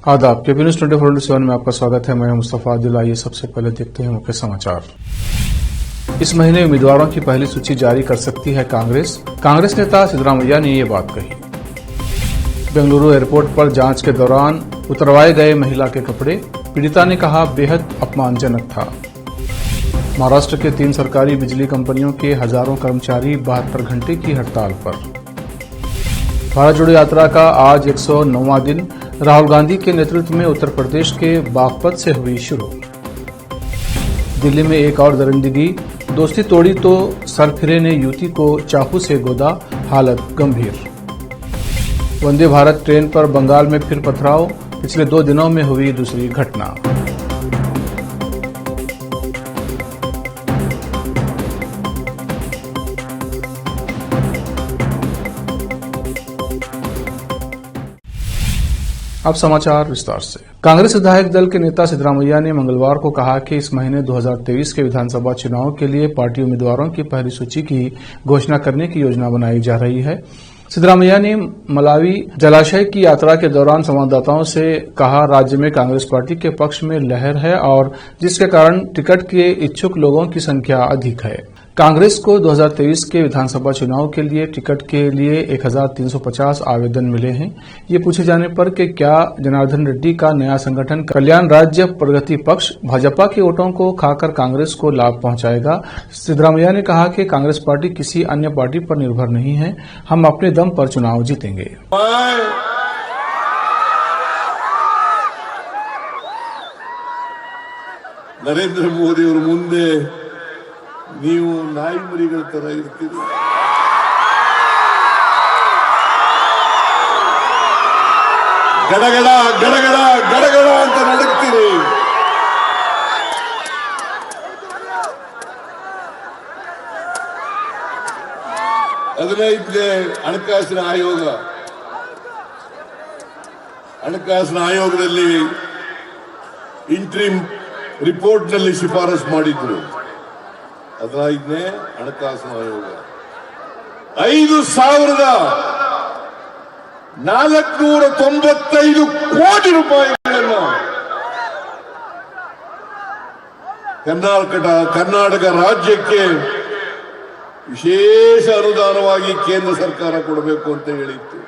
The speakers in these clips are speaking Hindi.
आदाब। केपी न्यूज 24/7 में आपका स्वागत है। मैं मुस्तफा आदिल। आइए सबसे पहले देखते हैं मुख्य समाचार। इस महीने उम्मीदवारों की पहली सूची जारी कर सकती है कांग्रेस। कांग्रेस नेता सिद्धरामैया ने ये बात कही। बेंगलुरु एयरपोर्ट पर जांच के दौरान उतरवाए गए महिला के कपड़े, पीड़िता ने कहा बेहद अपमानजनक था। महाराष्ट्र के 3 सरकारी बिजली कंपनियों के हजारों कर्मचारी 72 घंटे की हड़ताल पर। भारत जोड़ो यात्रा का आज 109वां दिन राहुल गांधी के नेतृत्व में उत्तर प्रदेश के बागपत से हुई शुरू। दिल्ली में एक और दरिंदगी, दोस्ती तोड़ी तो सरफिरे ने युवती को चाकू से गोदा, हालत गंभीर। वंदे भारत ट्रेन पर बंगाल में फिर पथराव, पिछले 2 दिनों में हुई दूसरी घटना। अब समाचार विस्तार से। कांग्रेस विधायक दल के नेता सिद्धरामैया ने मंगलवार को कहा कि इस महीने 2023 के विधानसभा चुनाव के लिए पार्टी उम्मीदवारों की पहली सूची की घोषणा करने की योजना बनाई जा रही है। सिद्धरामैया ने मलावी जलाशय की यात्रा के दौरान संवाददाताओं से कहा, राज्य में कांग्रेस पार्टी के पक्ष में लहर है और जिसके कारण टिकट के इच्छुक लोगों की संख्या अधिक है। कांग्रेस को 2023 के विधानसभा चुनाव के लिए टिकट के लिए 1350 आवेदन मिले हैं। ये पूछे जाने पर कि क्या जनार्दन रेड्डी का नया संगठन कल्याण राज्य प्रगति पक्ष भाजपा के वोटों को खाकर कांग्रेस को लाभ पहुंचाएगा, सिद्धरामैया ने कहा कि कांग्रेस पार्टी किसी अन्य पार्टी पर निर्भर नहीं है, हम अपने दम पर चुनाव जीतेंगे। नरेंद्र मोदी और मुंदे ನೀವು ನಾಯಿ ಮರಿಗಳ ತರ ಇರ್ತೀರಿ. ಗಡಗಡ ಗಡಗಡ ಗಡಗಡ ಅಂತ ನಡುಕ್ತೀರಿ. ಹದಿನೈದನೇ ಹಣಕಾಸಿನ ಆಯೋಗದಲ್ಲಿ ಇಂಟ್ರಿಮ್ ರಿಪೋರ್ಟ್ ನಲ್ಲಿ ಶಿಫಾರಸು ಮಾಡಿದ್ರು. 15ನೇ ಹಣಕಾಸಿನ ಆಯೋಗ 5,495 ಕೋಟಿ ರೂಪಾಯಿಗಳನ್ನು ಕರ್ನಾಟಕ ರಾಜ್ಯಕ್ಕೆ ವಿಶೇಷ ಅನುದಾನವಾಗಿ ಕೇಂದ್ರ ಸರ್ಕಾರ ಕೊಡಬೇಕು ಅಂತ ಹೇಳಿತ್ತು।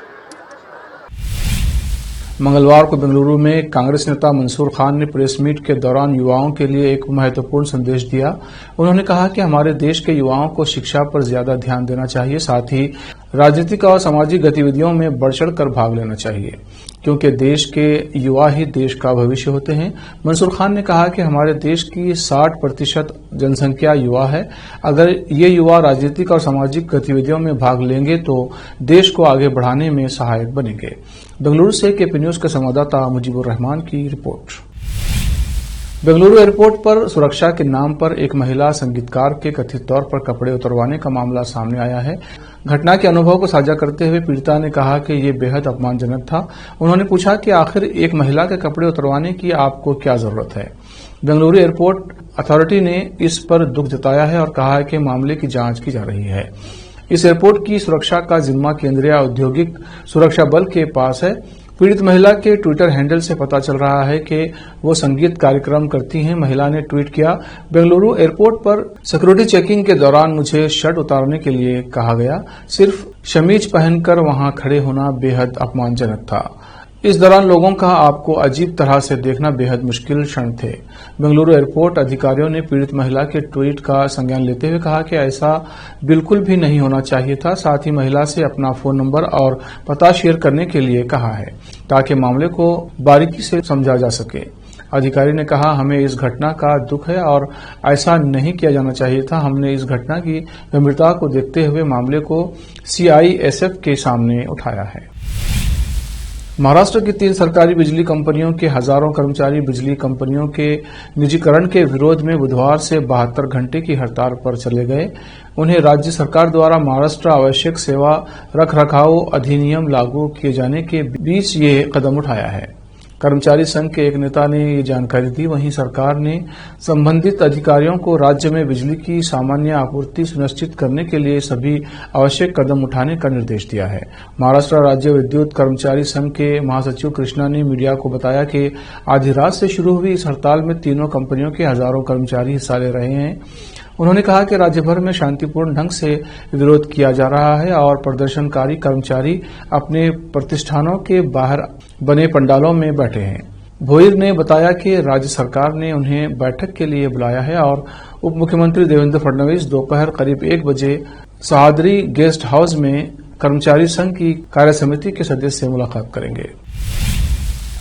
मंगलवार को बेंगलुरु में कांग्रेस नेता मंसूर खान ने प्रेस मीट के दौरान युवाओं के लिए एक महत्वपूर्ण संदेश दिया। उन्होंने कहा कि हमारे देश के युवाओं को शिक्षा पर ज्यादा ध्यान देना चाहिए, साथ ही राजनीतिक और सामाजिक गतिविधियों में बढ़ चढ़ कर भाग लेना चाहिए, क्योंकि देश के युवा ही देश का भविष्य होते हैं। मंसूर खान ने कहा कि हमारे देश की 60% जनसंख्या युवा है। अगर ये युवा राजनीतिक और सामाजिक गतिविधियों में भाग लेंगे तो देश को आगे बढ़ाने में सहायक बनेंगे। बेंगलुरु से केपी न्यूज के संवाददाता मुजीबुर रहमान की रिपोर्ट। बेंगलुरु एयरपोर्ट पर सुरक्षा के नाम पर एक महिला संगीतकार के कथित तौर पर कपड़े उतरवाने का मामला सामने आया है। घटना के अनुभव को साझा करते हुए पीड़िता ने कहा कि ये बेहद अपमानजनक था। उन्होंने पूछा कि आखिर एक महिला के कपड़े उतरवाने की आपको क्या जरूरत है। बेंगलुरु एयरपोर्ट अथॉरिटी ने इस पर दुख जताया है और कहा है कि मामले की जांच की जा रही है। इस एयरपोर्ट की सुरक्षा का जिम्मा केंद्रीय औद्योगिक सुरक्षा बल के पास है। पीड़ित महिला के ट्विटर हैंडल से पता चल रहा है कि वो संगीत कार्यक्रम करती हैं। महिला ने ट्वीट किया, बेंगलुरु एयरपोर्ट पर सिक्योरिटी चेकिंग के दौरान मुझे शर्ट उतारने के लिए कहा गया। सिर्फ शमीज पहनकर वहां खड़े होना बेहद अपमानजनक था। इस दौरान लोगों का आपको अजीब तरह से देखना बेहद मुश्किल क्षण थे। बेंगलुरु एयरपोर्ट अधिकारियों ने पीड़ित महिला के ट्वीट का संज्ञान लेते हुए कहा कि ऐसा बिल्कुल भी नहीं होना चाहिए था। साथ ही महिला से अपना फोन नंबर और पता शेयर करने के लिए कहा है ताकि मामले को बारीकी से समझा जा सके। अधिकारी ने कहा, हमें इस घटना का दुख है और ऐसा नहीं किया जाना चाहिए था। हमने इस घटना की गंभीरता को देखते हुए मामले को CISF के सामने उठाया है। महाराष्ट्र की 3 सरकारी बिजली कंपनियों के हजारों कर्मचारी बिजली कंपनियों के निजीकरण के विरोध में बुधवार से 72 घंटे की हड़ताल पर चले गए। उन्हें राज्य सरकार द्वारा महाराष्ट्र आवश्यक सेवा रखरखाव अधिनियम लागू किए जाने के बीच ये कदम उठाया है। कर्मचारी संघ के एक नेता ने ये जानकारी दी। वहीं सरकार ने संबंधित अधिकारियों को राज्य में बिजली की सामान्य आपूर्ति सुनिश्चित करने के लिए सभी आवश्यक कदम उठाने का निर्देश दिया है। महाराष्ट्र राज्य विद्युत कर्मचारी संघ के महासचिव कृष्णा ने मीडिया को बताया कि आधी रात से शुरू हुई इस हड़ताल में तीनों कंपनियों के हजारों कर्मचारी हिस्सा ले रहे हैं। उन्होंने कहा कि राज्य भर में शांतिपूर्ण ढंग से विरोध किया जा रहा है और प्रदर्शनकारी कर्मचारी अपने प्रतिष्ठानों के बाहर बने पंडालों में बैठे हैं। भोईर ने बताया कि राज्य सरकार ने उन्हें बैठक के लिए बुलाया है और उप मुख्यमंत्री देवेंद्र फडणवीस दोपहर करीब 1 बजे सहादरी गेस्ट हाउस में कर्मचारी संघ की कार्य समिति के सदस्य से मुलाकात करेंगे।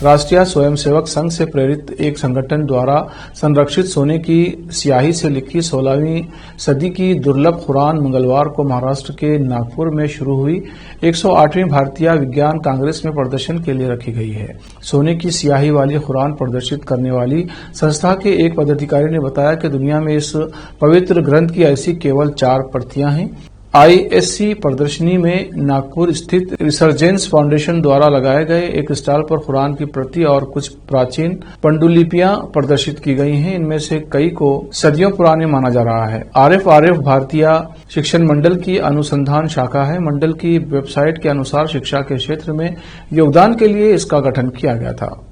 राष्ट्रीय स्वयंसेवक संघ से प्रेरित एक संगठन द्वारा संरक्षित सोने की स्याही से लिखी 16वीं सदी की दुर्लभ कुरान मंगलवार को महाराष्ट्र के नागपुर में शुरू हुई 108वीं भारतीय विज्ञान कांग्रेस में प्रदर्शन के लिए रखी गई है। सोने की स्याही वाली कुरान प्रदर्शित करने वाली संस्था के एक पदाधिकारी ने बताया कि दुनिया में इस पवित्र ग्रंथ की ऐसी केवल 4 प्रतियां हैं। आईएससी प्रदर्शनी में नागपुर स्थित रिसर्जेंस फाउंडेशन द्वारा लगाए गए एक स्टॉल पर कुरान की प्रति और कुछ प्राचीन पांडुलिपियां प्रदर्शित की गई हैं। इनमें से कई को सदियों पुराने माना जा रहा है। आरएफ भारतीय शिक्षण मंडल की अनुसंधान शाखा है। मंडल की वेबसाइट के अनुसार शिक्षा के क्षेत्र में योगदान के लिए इसका गठन किया गया था।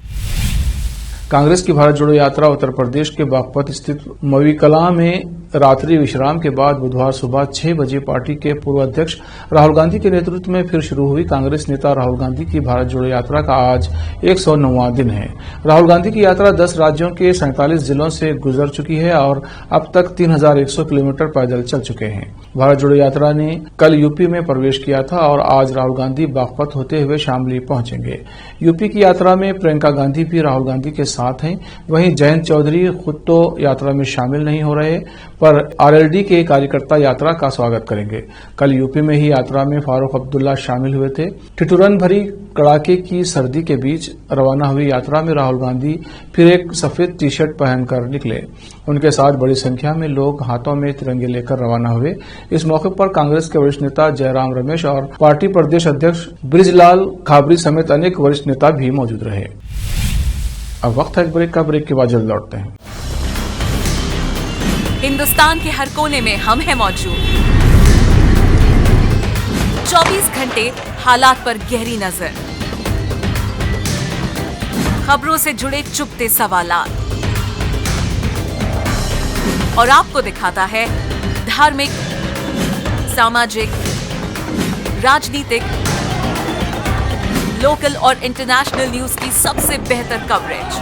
कांग्रेस की भारत जोड़ो यात्रा उत्तर प्रदेश के बागपत स्थित मवीकला में रात्रि विश्राम के बाद बुधवार सुबह 6 बजे पार्टी के पूर्व अध्यक्ष राहुल गांधी के नेतृत्व में फिर शुरू हुई। कांग्रेस नेता राहुल गांधी की भारत जोड़ो यात्रा का आज 109वां दिन है। राहुल गांधी की यात्रा 10 राज्यों के 47 जिलों से गुजर चुकी है और अब तक 3100 किलोमीटर पैदल चल चुके हैं। भारत जोड़ो यात्रा ने कल यूपी में प्रवेश किया था और आज राहुल गांधी बागपत होते हुए शामली पहुंचेंगे। यूपी की यात्रा में प्रियंका गांधी भी राहुल गांधी के साथ हैं। वहीं जयंत चौधरी खुद तो यात्रा में शामिल नहीं हो रहे, पर आरएलडी के कार्यकर्ता यात्रा का स्वागत करेंगे। कल यूपी में ही यात्रा में फारूक अब्दुल्ला शामिल हुए थे। ठिठुरन भरी कड़ाके की सर्दी के बीच रवाना हुई यात्रा में राहुल गांधी फिर एक सफेद टी शर्ट पहनकर निकले। उनके साथ बड़ी संख्या में लोग हाथों में तिरंगे लेकर रवाना हुए। इस मौके पर कांग्रेस के वरिष्ठ नेता जयराम रमेश और पार्टी प्रदेश अध्यक्ष ब्रिजलाल खाबरी समेत अनेक वरिष्ठ नेता भी मौजूद रहे। अब वक्त है एक ब्रेक का। ब्रेक के बाद जल्द लौटते हैं। हिंदुस्तान के हर कोने में हम हैं मौजूद। 24 घंटे हालात पर गहरी नजर, खबरों से जुड़े चुपते सवालात और आपको दिखाता है धार्मिक, सामाजिक, राजनीतिक, लोकल और इंटरनेशनल न्यूज की सबसे बेहतर कवरेज,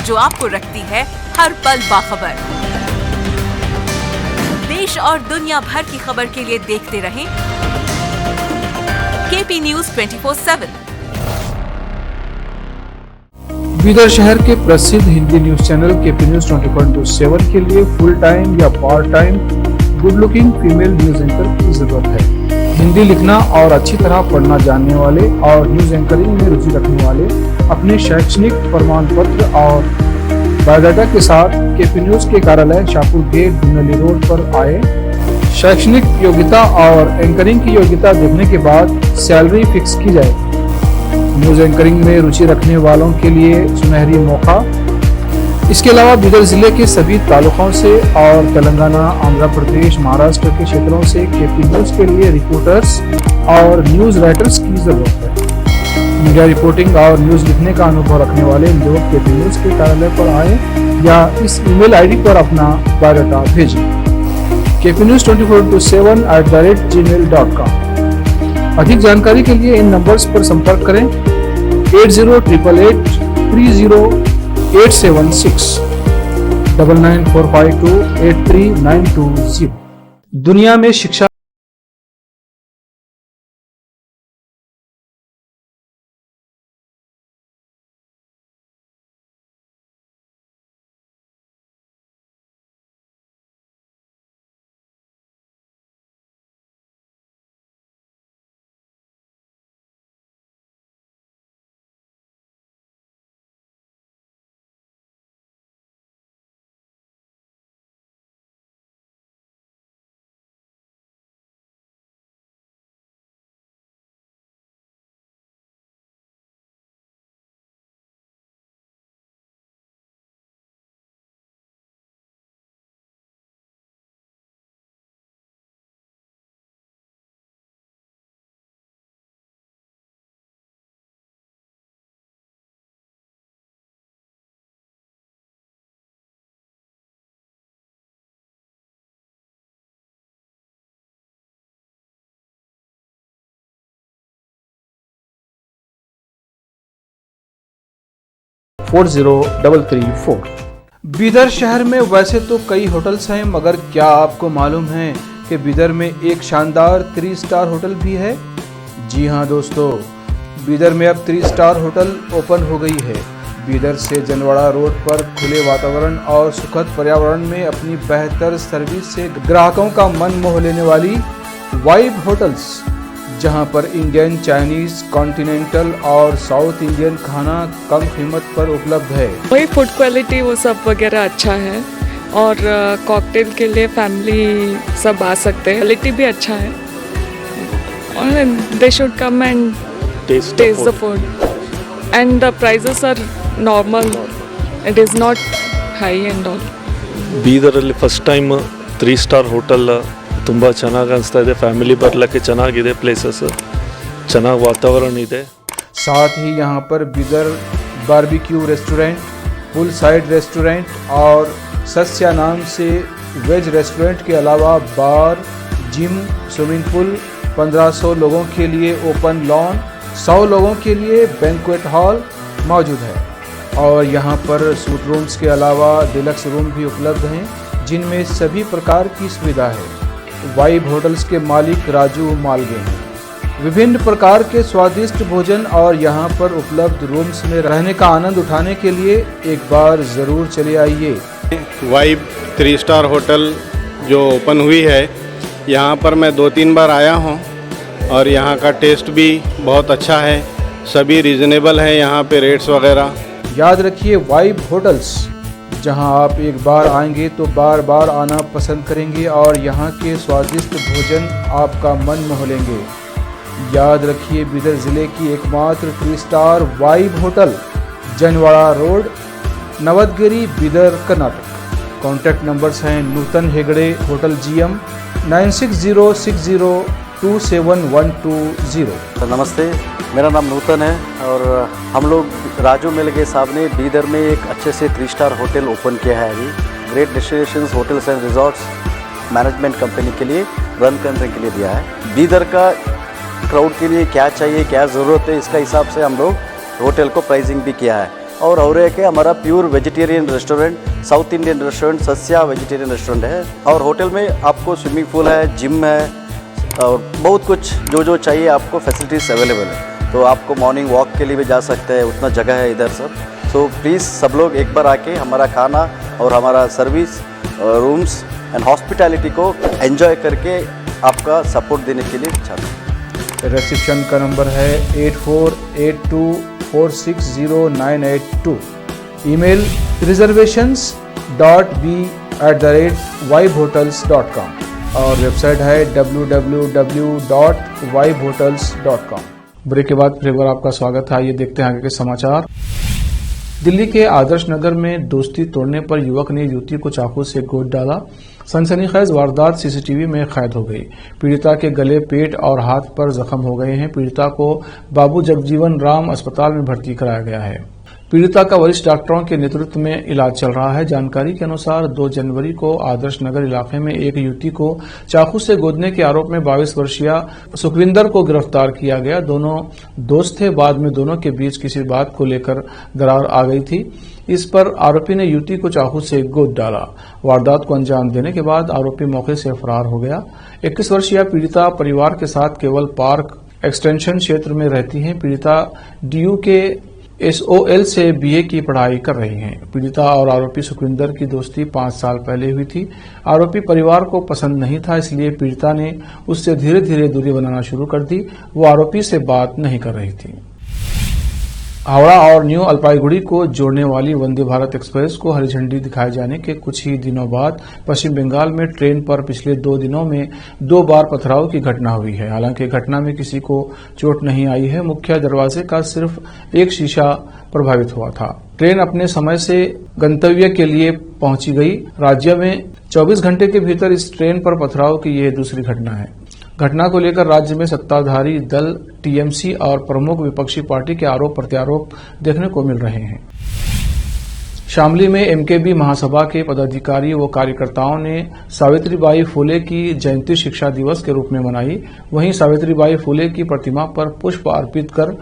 जो आपको रखती है हर पल बाखबर। देश और दुनिया भर की खबर के लिए देखते रहें केपी न्यूज 24/7। बीदर शहर के प्रसिद्ध Hindi news channel KP news 24/7 के लिए फुल टाइम या part time good looking female news anchor की जरूरत है। हिंदी लिखना और अच्छी तरह पढ़ना जानने वाले और न्यूज एंकरिंग में रुचि रखने वाले अपने शैक्षणिक प्रमाण पत्र और बायोडाटा के साथ केपी न्यूज के कार्यालय शाहपुर गेट धुंधली रोड पर आए। शैक्षणिक योग्यता और एंकरिंग की योग्यता देखने के बाद सैलरी फिक्स की जाए। न्यूज एंकरिंग में रुचि रखने वालों के लिए सुनहरी मौका। इसके अलावा बीदर जिले के सभी तालुकों से और तेलंगाना, आंध्र प्रदेश, महाराष्ट्र के क्षेत्रों से केपी न्यूज के लिए रिपोर्टर्स और न्यूज राइटर्स की जरूरत है। मीडिया रिपोर्टिंग और न्यूज लिखने का अनुभव रखने वाले लोग केपी न्यूज के कार्यालय पर आए या इस ईमेल आईडी पर अपना बायोडाटा भेजें। kpnews24/7@gmail.com। अधिक जानकारी के लिए इन नंबर्स पर संपर्क करें 8088830876 9945283920। दुनिया में शिक्षा 403334। बीदर शहर में वैसे तो कई होटल्स हैं, मगर क्या आपको मालूम है कि बीदर में एक शानदार 3 स्टार होटल भी है? जी हाँ दोस्तों, बीदर में अब 3 स्टार होटल ओपन हो गई है। बीदर से जनवाड़ा रोड पर खुले वातावरण और सुखद पर्यावरण में अपनी बेहतर सर्विस से ग्राहकों का मन मोह लेने वाली वाइब होटल्स, जहां पर इंडियन, चाइनीज, कॉन्टिनेंटल और साउथ इंडियन खाना कम कीमत पर उपलब्ध है। वही फूड क्वालिटी वो सब वगैरह अच्छा है और कॉकटेल के लिए फैमिली सब आ सकते हैं। क्वालिटी भी अच्छा है और they should come and taste the food and the prices are normal, it is not high and all. ಬೀದರಲ್ಲಿ ಫಸ್ಟ್ ಟೈಮ್ 3 ಸ್ಟಾರ್ ಹೋಟೆಲ್ ತುಂಬ ಚೆನ್ನಾಗಿ ಅನಿಸ್ತಾ ಇದೆ. ಫ್ಯಾಮಿಲಿ ಬರಲಿಕ್ಕೆ ಚೆನ್ನಾಗಿದೆ, ಪ್ಲೇಸಸ್ ಚೆನ್ನಾಗಿ ವಾತಾವರಣ ಇದೆ. साथ ही यहाँ पर बीदर बारबेक्यू रेस्टोरेंट, पुल साइड रेस्टोरेंट और सस्या नाम से वेज रेस्टोरेंट के अलावा बार, जिम, स्विमिंग पूल, 1500 लोगों के लिए ओपन लॉन, 100 लोगों के लिए बैंक्वेट हॉल मौजूद है। और यहाँ पर सूट रूम्स के अलावा डिलक्स रूम भी उपलब्ध हैं, जिनमें सभी प्रकार की सुविधा है। वाइब होटल्स के मालिक राजू मालगे हैं। विभिन्न प्रकार के स्वादिष्ट भोजन और यहाँ पर उपलब्ध रूम्स में रहने का आनंद उठाने के लिए एक बार ज़रूर चले आइए। वाइब 3 स्टार होटल जो ओपन हुई है, यहाँ पर मैं 2-3 बार आया हूँ और यहाँ का टेस्ट भी बहुत अच्छा है। सभी रीज़नेबल हैं यहाँ पे रेट्स वगैरह। याद रखिए, वाइब होटल्स, जहां आप एक बार आएंगे तो बार बार आना पसंद करेंगे और यहाँ के स्वादिष्ट भोजन आपका मन मोह लेंगे। याद रखिए, बीदर ज़िले की एकमात्र 3 star vibe hotel, Janwada road, Navadgiri, Bidar, Karnataka. Contact numbers हैं नूतन हेगड़े, होटल GM 9606027120। नमस्ते, मेरा नाम नूतन है और हम लोग राजू मिलगे साहब ने बीदर में एक अच्छे से 3 स्टार होटल ओपन किया है। अभी great destinations hotels and resorts management company के लिए रन करने के लिए दिया है। बीदर का क्राउड के लिए क्या चाहिए, क्या ज़रूरत है, इसका हिसाब से हम लोग होटल को प्राइसिंग भी किया है। और एक है हमारा pure vegetarian restaurant, South Indian restaurant, Sasya vegetarian restaurant है। और होटल में आपको स्विमिंग पूल है, जिम है और बहुत कुछ जो चाहिए आपको फैसिलिटीज़ अवेलेबल है। तो आपको मॉर्निंग वॉक के लिए भी जा सकते हैं, उतना जगह है इधर सब। सो प्लीज़ सब लोग एक बार आके हमारा खाना और हमारा सर्विस, रूम्स एंड हॉस्पिटैलिटी को एंजॉय करके आपका सपोर्ट देने के लिए चाहते हैं। रिसेप्शन का नंबर है 8482460982। ईमेल reservations.b@vibehotels.com और वेबसाइट है www.vibehotels.com। ब्रेक के बाद फिर एक बार आपका स्वागत है। आइए देखते हैं आगे के समाचार। दिल्ली के आदर्श नगर में दोस्ती तोड़ने पर युवक ने युवती को चाकू से गोद डाला। सनसनीखेज वारदात सीसीटीवी में कैद हो गई। पीड़िता के गले, पेट और हाथ पर जख्म हो गए हैं। पीड़िता को बाबू जगजीवन राम अस्पताल में भर्ती कराया गया है। पीड़िता का वरिष्ठ डॉक्टरों के नेतृत्व में इलाज चल रहा है। जानकारी के अनुसार 2 जनवरी को आदर्श नगर इलाके में एक युवती को चाकू से गोदने के आरोप में 22 वर्षीय सुखविंदर को गिरफ्तार किया गया। दोनों दोस्त थे। बाद में दोनों के बीच किसी बात को लेकर दरार आ गई थी। इस पर आरोपी ने युवती को चाकू से गोद डाला। वारदात को अंजाम देने के बाद आरोपी मौके से फरार हो गया। 21 वर्षीय पीड़िता परिवार के साथ केवल पार्क एक्सटेंशन क्षेत्र में रहती है। पीड़िता DU के SOL से BA की पढ़ाई कर रही हैं। पीड़िता और आरोपी सुखविंदर की दोस्ती 5 साल पहले हुई थी। आरोपी परिवार को पसंद नहीं था, इसलिए पीड़िता ने उससे धीरे धीरे दूरी बनाना शुरू कर दी। वो आरोपी से बात नहीं कर रही थी। हावड़ा और न्यू अल्पाईगुड़ी को जोड़ने वाली वंदे भारत एक्सप्रेस को हरी झंडी दिखाए जाने के कुछ ही दिनों बाद पश्चिम बंगाल में ट्रेन पर पिछले 2 दिनों में 2 बार पथराव की घटना हुई है। हालांकि घटना में किसी को चोट नहीं आई है। मुख्य दरवाजे का सिर्फ एक शीशा प्रभावित हुआ था। ट्रेन अपने समय से गंतव्य के लिए पहुंची गई। राज्य में 24 घंटे के भीतर इस ट्रेन पर पथराव की यह दूसरी घटना है। घटना को लेकर राज्य में सत्ताधारी दल TMC और प्रमुख विपक्षी पार्टी के आरोप प्रत्यारोप देखने को मिल रहे हैं। शामली में MKB महासभा के पदाधिकारी व कार्यकर्ताओं ने सावित्रीबाई फुले की जयंती शिक्षा दिवस के रूप में मनाई। वहीं सावित्रीबाई फुले की प्रतिमा पर पुष्प अर्पित कर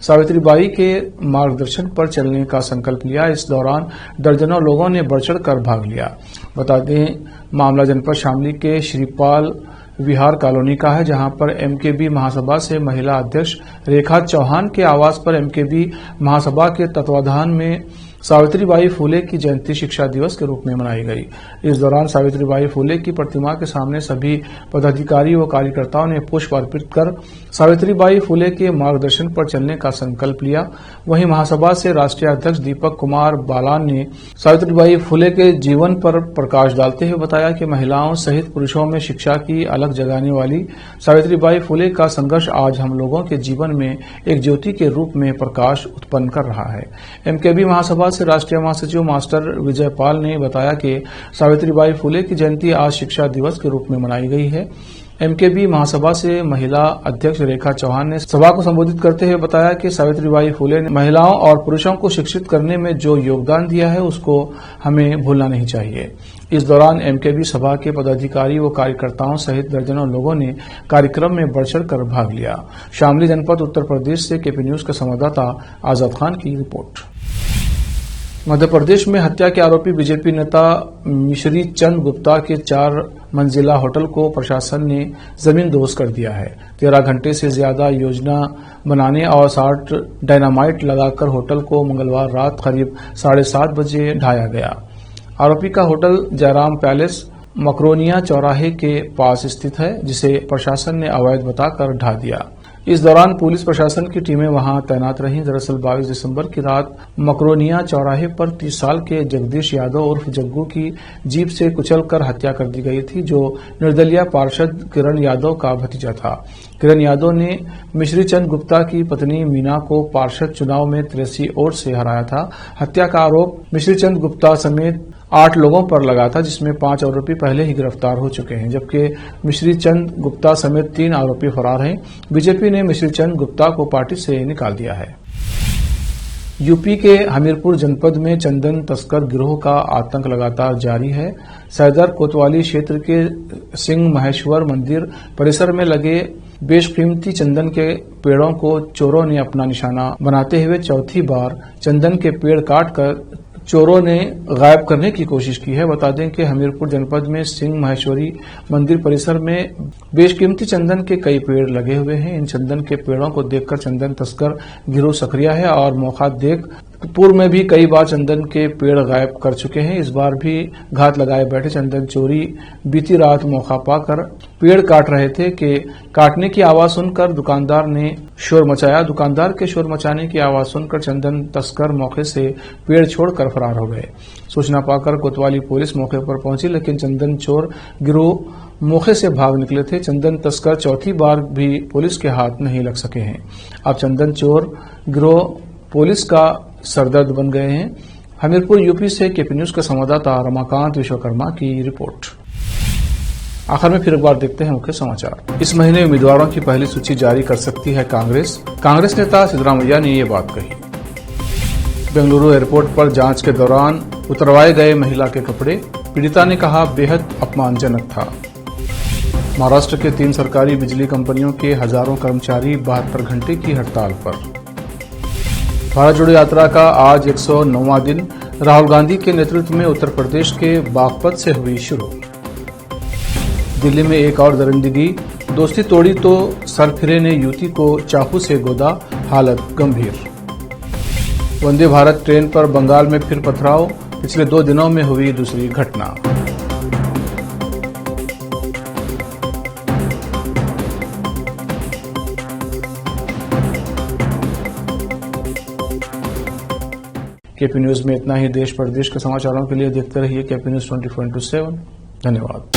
सावित्रीबाई के मार्गदर्शन पर चलने का संकल्प लिया। इस दौरान दर्जनों लोगों ने बढ़ चढ़कर भाग लिया। बता दें, मामला जनपद शामली के श्रीपाल विहार कॉलोनी का है, जहां पर एमकेबी महासभा से महिला अध्यक्ष रेखा चौहान के आवास पर एमकेबी महासभा के तत्वाधान में सावित्रीबाई फुले की जयंती शिक्षा दिवस के रूप में मनाई गई। इस दौरान सावित्रीबाई फुले की प्रतिमा के सामने सभी पदाधिकारी व कार्यकर्ताओं ने पुष्प अर्पित कर सावित्रीबाई फुले के मार्गदर्शन पर चलने का संकल्प लिया। वहीं महासभा से राष्ट्रीय अध्यक्ष दीपक कुमार बालान ने सावित्रीबाई फुले के जीवन पर प्रकाश डालते हुए बताया कि महिलाओं सहित पुरुषों में शिक्षा की अलग जगाने वाली सावित्रीबाई फुले का संघर्ष आज हम लोगों के जीवन में एक ज्योति के रूप में प्रकाश उत्पन्न कर रहा है। एमकेबी महासभा से राष्ट्रीय महासचिव मास्टर विजय पाल ने बताया कि सावित्रीबाई फुले की जयंती आज शिक्षा दिवस के रूप में मनाई गई है। एमकेबी महासभा से महिला अध्यक्ष रेखा चौहान ने सभा को संबोधित करते हुए बताया कि सावित्रीबाई फुले ने महिलाओं और पुरुषों को शिक्षित करने में जो योगदान दिया है उसको हमें भूलना नहीं चाहिए। इस दौरान एमकेबी सभा के पदाधिकारी व कार्यकर्ताओं सहित दर्जनों लोगों ने कार्यक्रम में बढ़ चढ़कर भाग लिया। शामली जनपद उत्तर प्रदेश से केपी न्यूज के संवाददाता आजाद खान की रिपोर्ट। मध्य प्रदेश में हत्या के आरोपी बीजेपी नेता मिश्री चंद गुप्ता के 4 मंजिला होटल को प्रशासन ने जमींदोज कर दिया है। 13 घंटे से ज्यादा योजना बनाने और 60 डायनामाइट लगाकर होटल को मंगलवार रात करीब 7:30 बजे ढाया गया। आरोपी का होटल जयराम पैलेस मकरोनिया चौराहे के पास स्थित है, जिसे प्रशासन ने अवैध बताकर ढा दिया। इस दौरान पुलिस प्रशासन की टीमें वहां तैनात रहीं। दरअसल 22 दिसंबर की रात मकरोनिया चौराहे पर 30 साल के जगदीश यादव उर्फ जग्गू की जीप से कुचलकर हत्या कर दी गई थी, जो निर्दलीय पार्षद किरण यादव का भतीजा था। किरण यादव ने मिश्री चंद गुप्ता की पत्नी मीना को पार्षद चुनाव में 83 वोट से हराया था। हत्या का आरोप मिश्री चंद गुप्ता समेत 8 लोगों पर लगा था, जिसमें 5 आरोपी पहले ही गिरफ्तार हो चुके हैं, जबकि मिश्री चंद गुप्ता समेत 3 आरोपी फरार हैं। बीजेपी ने मिश्री चंद गुप्ता को पार्टी से निकाल दिया है। यूपी के हमीरपुर जनपद में चंदन तस्कर गिरोह का आतंक लगातार जारी है। सैदर कोतवाली क्षेत्र के सिंह महेश्वर मंदिर परिसर में लगे बेशकीमती चंदन के पेड़ों को चोरों ने अपना निशाना बनाते हुए चौथी बार चंदन के पेड़ काटकर चोरों ने गायब करने की कोशिश की है। बता दें कि हमीरपुर जनपद में सिंह महेश्वरी मंदिर परिसर में बेशकीमती चंदन के कई पेड़ लगे हुए हैं। इन चंदन के पेड़ों को देखकर चंदन तस्कर गिरोह सक्रिय है और मौका देख पूर्व में भी कई बार चंदन के पेड़ गायब कर चुके हैं। इस बार भी घात लगाए बैठे चंदन चोरी बीती रात मौका पाकर पेड़ काट रहे थे कि काटने की आवाज सुनकर दुकानदार ने शोर मचाया। दुकानदार के शोर मचाने की आवाज सुनकर चंदन तस्कर मौके से पेड़ छोड़कर फरार हो गए। सूचना पाकर कोतवाली पुलिस मौके पर पहुंची, लेकिन चंदन चोर गिरोह मौके से भाग निकले थे। चंदन तस्कर चौथी बार भी पुलिस के हाथ नहीं लग सके हैं। अब चंदन चोर गिरोह पुलिस का सरदर्द बन गए हैं। हमीरपुर यूपी से केपी न्यूज के संवाददाता रमाकांत विश्वकर्मा की रिपोर्ट। आखिर में फिर एक बार देखते हैं मुख्य समाचार। इस महीने उम्मीदवारों की पहली सूची जारी कर सकती है कांग्रेस। कांग्रेस नेता सिद्धरामैया ने ये बात कही। बेंगलुरु एयरपोर्ट पर जांच के दौरान उतरवाए गए महिला के कपड़े, पीड़िता ने कहा बेहद अपमानजनक था। महाराष्ट्र के 3 सरकारी बिजली कंपनियों के हजारों कर्मचारी 72 घंटे की हड़ताल पर। भारत जोड़ो यात्रा का आज 109वां दिन राहुल गांधी के नेतृत्व में उत्तर प्रदेश के बागपत से हुई शुरू। दिल्ली में एक और दरिंदगी, दोस्ती तोड़ी तो सरफिरे ने युवती को चाकू से गोदा, हालत गंभीर। वंदे भारत ट्रेन पर बंगाल में फिर पथराव, पिछले 2 दिनों में हुई दूसरी घटना। केपी न्यूज में इतना ही। देश प्रदेश के समाचारों के लिए देखते रहिए केपी न्यूज 24/7। धन्यवाद।